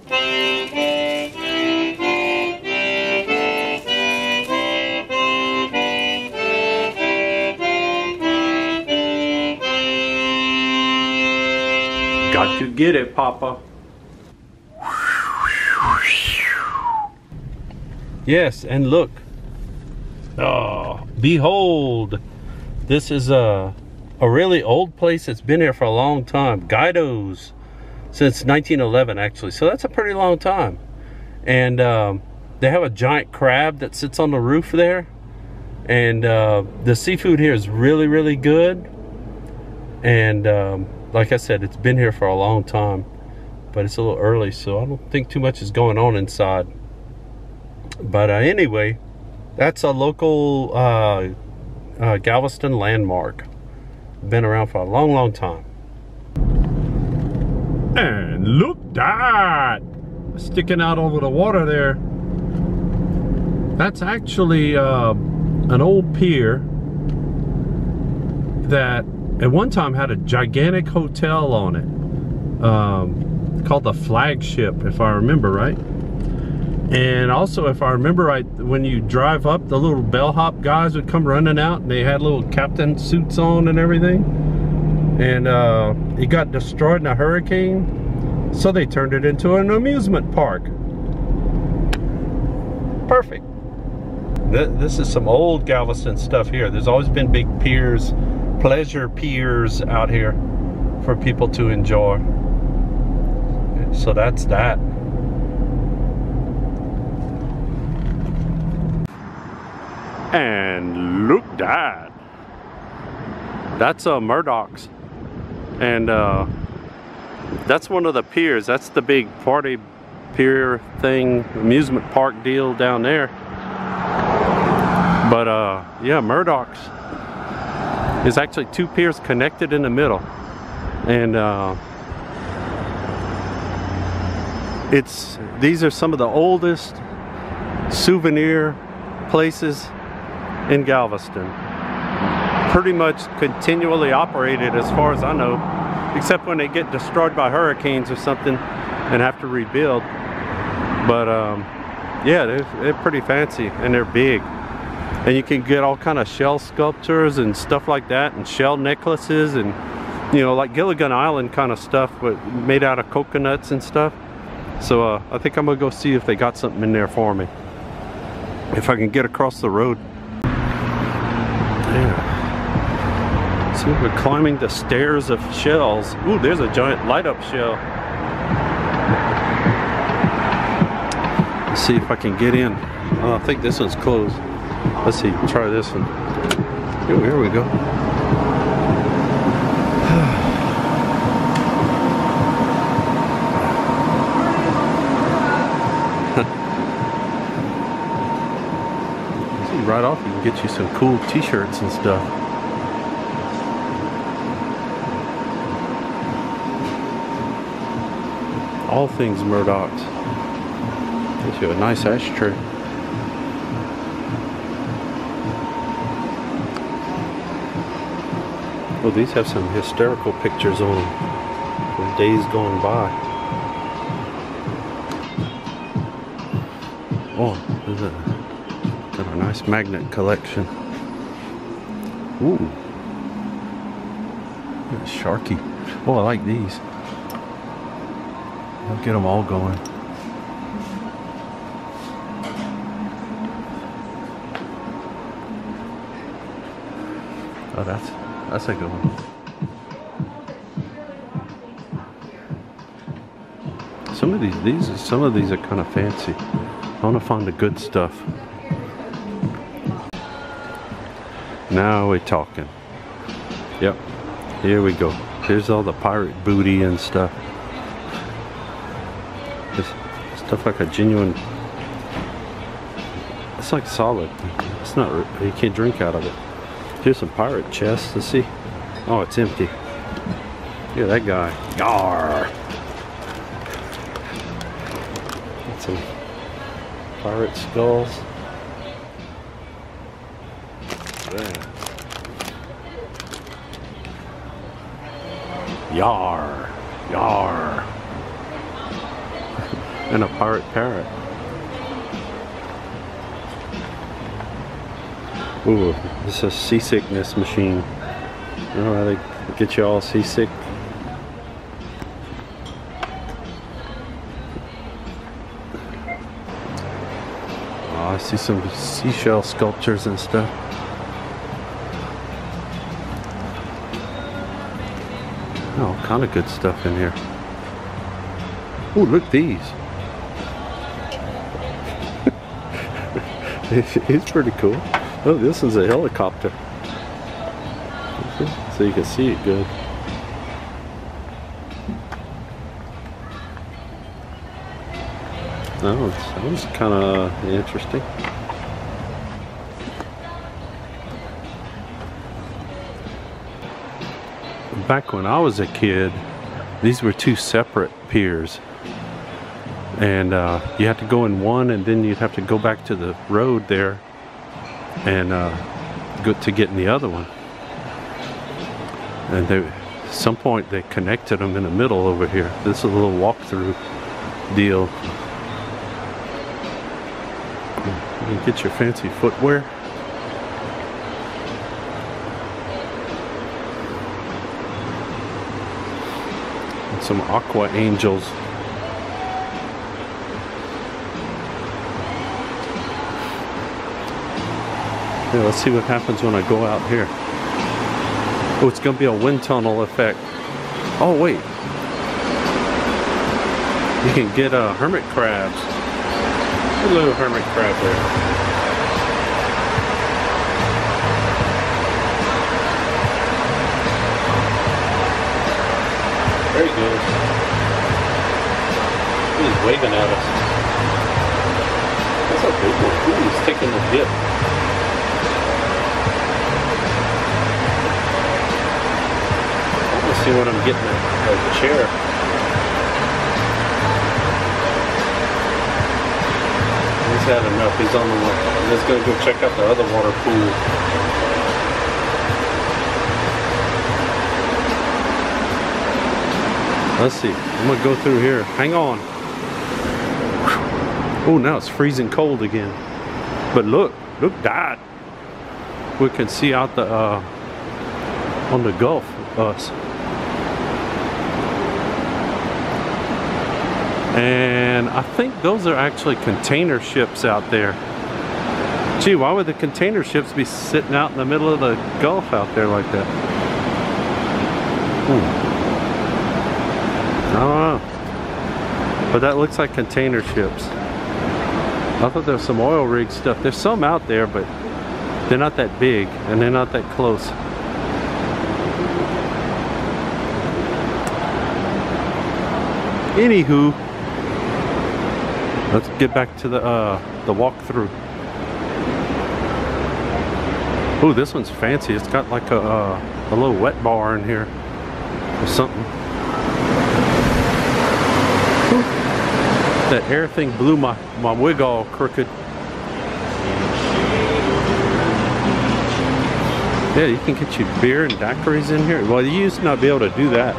Got to get it, Papa. Yes, and look. Oh, behold. This is a really old place that's been here for a long time. Guido's since 1911, actually. So that's a pretty long time. And they have a giant crab that sits on the roof there. And the seafood here is really, really good. And like I said, it's been here for a long time. But it's a little early, so I don't think too much is going on inside. But anyway, that's a local Galveston landmark. Been around for a long, long time. And look that! Sticking out over the water there. That's actually an old pier that at one time had a gigantic hotel on it. Called the Flagship, if I remember right. And also, if I remember right, when you drive up, the little bellhop guys would come running out, and they had little captain suits on and everything. And it got destroyed in a hurricane, so they turned it into an amusement park. Perfect. This is some old Galveston stuff here. There's always been big piers, pleasure piers out here for people to enjoy. So that's that. And look that. That's Murdochs. And that's one of the piers. That's the big party pier thing, amusement park deal down there. But yeah, Murdochs is actually two piers connected in the middle. And these are some of the oldest souvenir places in Galveston. Pretty much continually operated as far as I know, except when they get destroyed by hurricanes or something and have to rebuild. But yeah, they're pretty fancy and they're big. And you can get all kind of shell sculptures and stuff like that, and shell necklaces, and you know, like Gilligan Island kind of stuff, but made out of coconuts and stuff. So I think I'm gonna go see if they got something in there for me, if I can get across the road. Yeah. So we're climbing the stairs of shells. Ooh, there's a giant light up shell. Let's see if I can get in. I think this one's closed. Let's see, try this one. Ooh, here we go. See, right off you can get you some cool t-shirts and stuff. All things Murdochs. Get you a nice ashtray. Oh, these have some hysterical pictures on them from days gone by. Oh, there's got a nice magnet collection. Ooh, Sharky. Oh, I like these. I'll get them all going. Oh, that's a good one. Some of these are kind of fancy. I want to find the good stuff. Now we're talking. Yep, here we go. Here's all the pirate booty and stuff. This stuff like a genuine. It's like solid. It's not. You can't drink out of it. Here's some pirate chests. Let's see. Oh, it's empty. Look at that guy. Yarr. That's some pirate skulls. There. Yarr. Yarr. And a pirate parrot. Ooh, this is a seasickness machine. You know how they get you all seasick? Oh, I see some seashell sculptures and stuff. Oh, kind of good stuff in here. Oh, look at these. It's pretty cool. Oh, this is a helicopter. So you can see it good. Oh, it sounds kind of interesting. Back when I was a kid, these were two separate piers. And you had to go in one, and then you'd have to go back to the road there and go to get in the other one. And at some point they connected them in the middle over here. This is a little walkthrough deal. You can get your fancy footwear. And some aqua angels. Yeah, let's see what happens when I go out here. Oh, it's going to be a wind tunnel effect. Oh, wait. You can get hermit crabs. A little hermit crab there. There he goes. He's waving at us. That's a big one. Ooh, he's taking the dip. Let's see what I'm getting at the chair. He's had enough. He's on the way. I'm just going to go check out the other water pool. Let's see. I'm going to go through here. Hang on. Oh, now it's freezing cold again. But look that. We can see out the on the Gulf us. And I think those are actually container ships out there. Gee, why would the container ships be sitting out in the middle of the Gulf out there like that? I don't know. But that looks like container ships. I thought there was some oil rig stuff. There's some out there, but they're not that big and they're not that close. Anywho, let's get back to the walkthrough. Oh, this one's fancy. It's got like a little wet bar in here or something. Ooh. That air thing blew my wig all crooked. Yeah, you can get you beer and daiquiris in here. Well, you used to not be able to do that.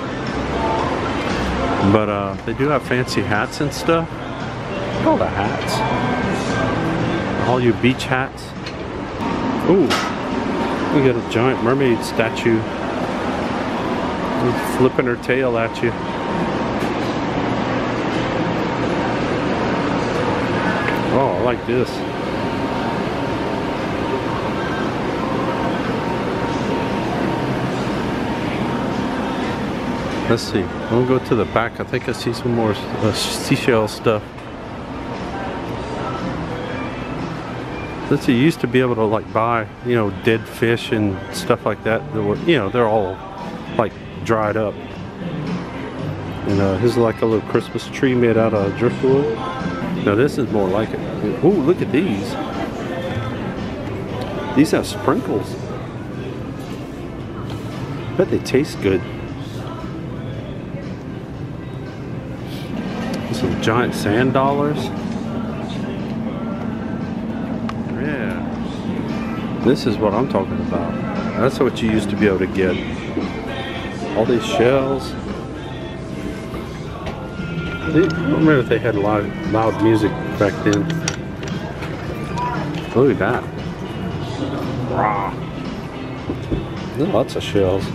But they do have fancy hats and stuff. Look at all the hats. All your beach hats. Ooh, we got a giant mermaid statue. Flipping her tail at you. Oh, I like this. Let's see. We'll go to the back. I think I see some more seashell stuff. Let's see. You used to be able to like buy, you know, dead fish and stuff like that. That were, you know, they're all like dried up. And here's like a little Christmas tree made out of driftwood. Now this is more like it. Ooh, look at these. These have sprinkles. Bet they taste good. Some giant sand dollars. Yeah. This is what I'm talking about. That's what you used to be able to get. All these shells. I don't remember if they had loud music back then. Look at that. Rah. There's lots of shells.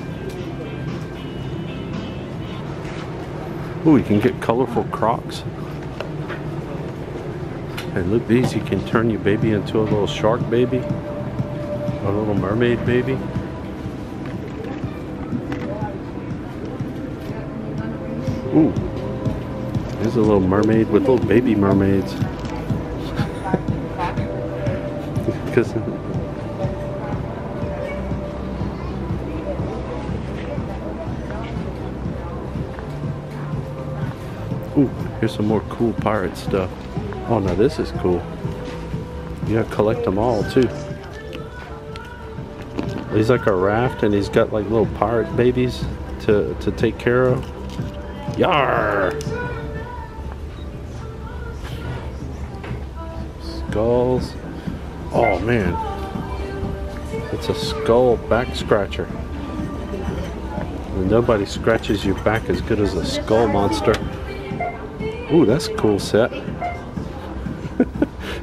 Ooh, you can get colorful crocs. And look, these, you can turn your baby into a little shark baby. A little mermaid baby. Ooh. There's a little mermaid with little baby mermaids. Because ooh, here's some more cool pirate stuff. Oh, now this is cool. You gotta collect them all too. He's like a raft, and he's got like little pirate babies to take care of. Yar! Skulls. Oh man, it's a skull back scratcher. And nobody scratches your back as good as a skull monster. Ooh, that's a cool set.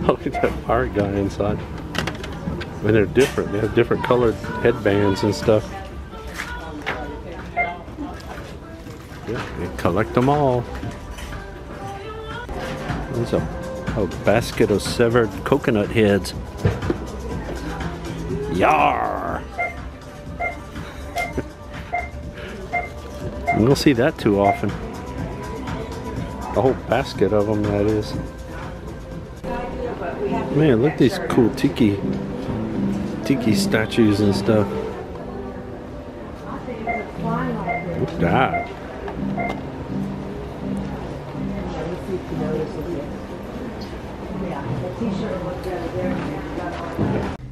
Look at that pirate guy inside. And they're different. They have different colored headbands and stuff. Yeah, you collect them all. There's a basket of severed coconut heads. Yar! You don't see that too often. A whole basket of them, that is. Man, look at these cool tiki statues and stuff. Look at that.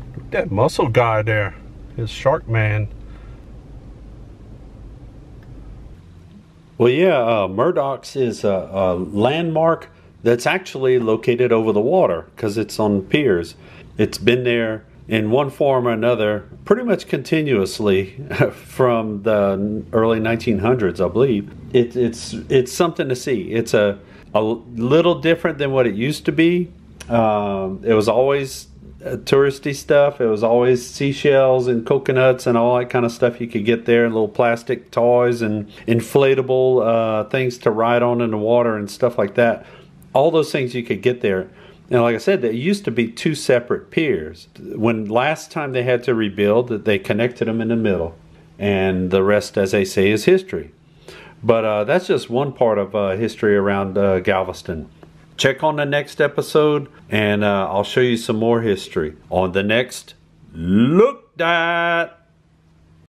Look at that muscle guy there. His shark man. Well, yeah, Murdochs is a landmark that's actually located over the water because it's on piers. It's been there in one form or another pretty much continuously from the early 1900s, I believe. It's something to see. It's a little different than what it used to be. It was always touristy stuff. It was always seashells and coconuts and all that kind of stuff you could get there, and little plastic toys and inflatable things to ride on in the water and stuff like that. All those things you could get there. And like I said, there used to be two separate piers. When last time they had to rebuild, they connected them in the middle. And the rest, as they say, is history. But that's just one part of history around Galveston. Check on the next episode, and I'll show you some more history on the next Look That.